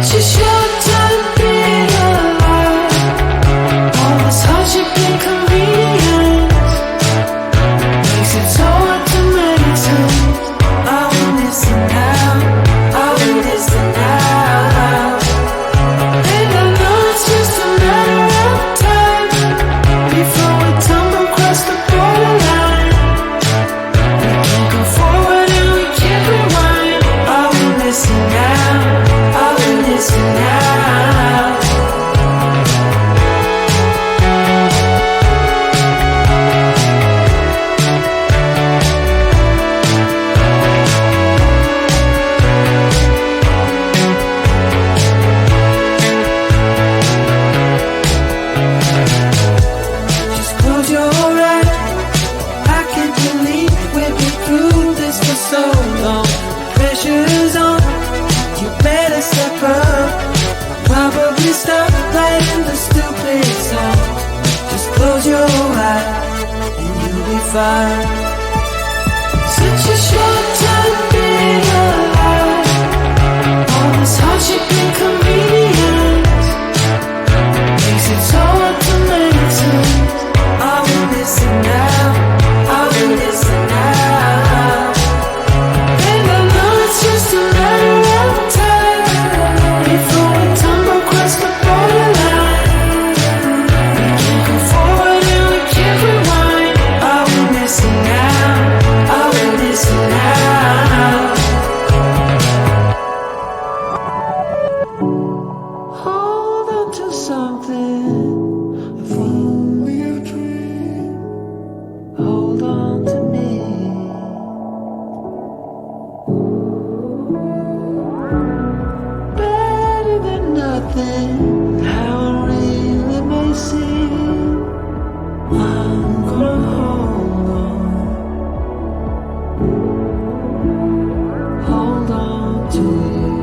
Such a short time being alive. All this hardship and convenience makes it so hard to make sense. I will listen now, I will listen now. And I know it's just a matter of time before we tumble across the borderline. We can't go forward and we can't rewind. I will listen now, I will listen now. Just close your eyes. I can't believe we've been through this for so long. Pressure's on, you better step up. Probably stop playing the stupid song. Just close your eyes and you'll be fine. Such a short time being alive. All this hardship and convenience makes it so hard to make sense. I will listen now, I will listen now. And I know it's just a matter of time before we tumble across the borderline. We can't go forward and we can't rewind. I will listen now, I will listen now. Hold on to something, if only a dream. Hold on to me. Better than nothing, how it really may seem. I'm gonna hold on to you.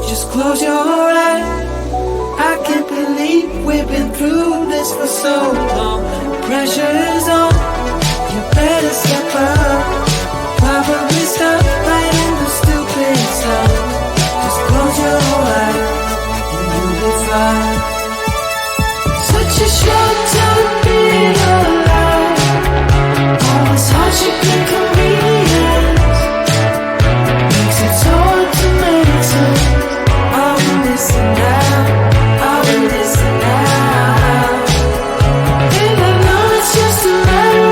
Just close your eyes. I can't believe we've been through this for so long. Pressure is on, you better step up. Probably stop playing the stupid song. Just close your eyes and you'll be fine. Such a short time being alive. All this hardship and convenience makes it so hard to make sense. I will listen now, I will listen now. And I know it's just a matter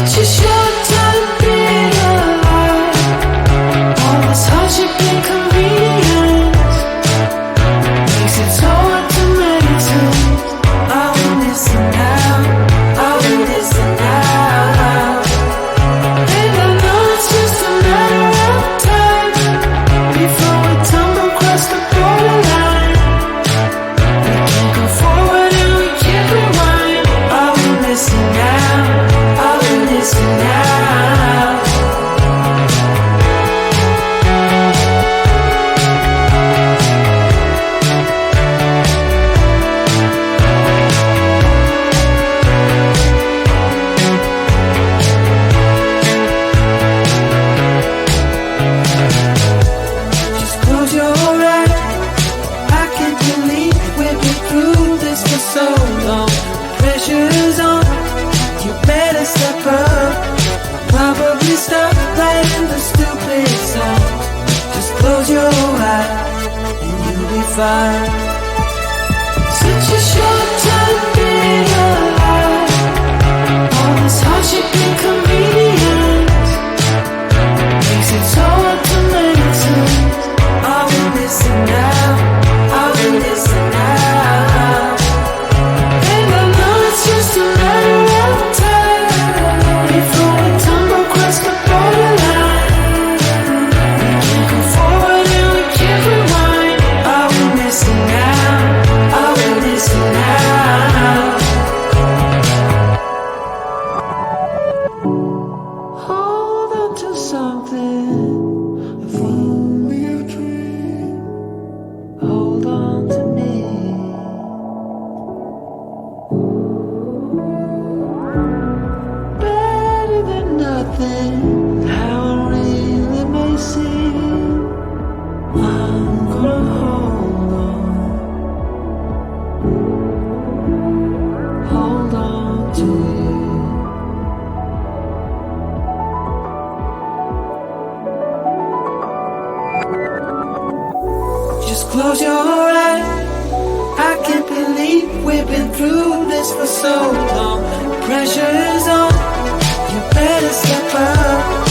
Such a short time being alive. All this hardship and convenience makes it so hard to maintain. I will listen now, I will listen now. And I know it's just a matter of time before we tumble across the borderline. We can't go forward and we can't rewind. I will listen now, I will listen now. Just close your eyes. I can't believe we've been through this for so long. Pressure's on, you better step up. Probably stop playing the stupid song. Just close your eyes and you'll be fine. Such a short time being alive. All this hardship and convenience makes it so hard to maintain. I will listen now, I will listen now. And I know it's just a matter of time before we tumble across the borderline. We can't go forward and we can't rewind. I will listen now, I will listen now. Hold on to something, if only a dream. Hold on to me. Better than nothing, how it really may seem. I'm gonna hold on to you. Just close your eyes. I can't believe we've been through this for so long. Pressure's on, you better step up.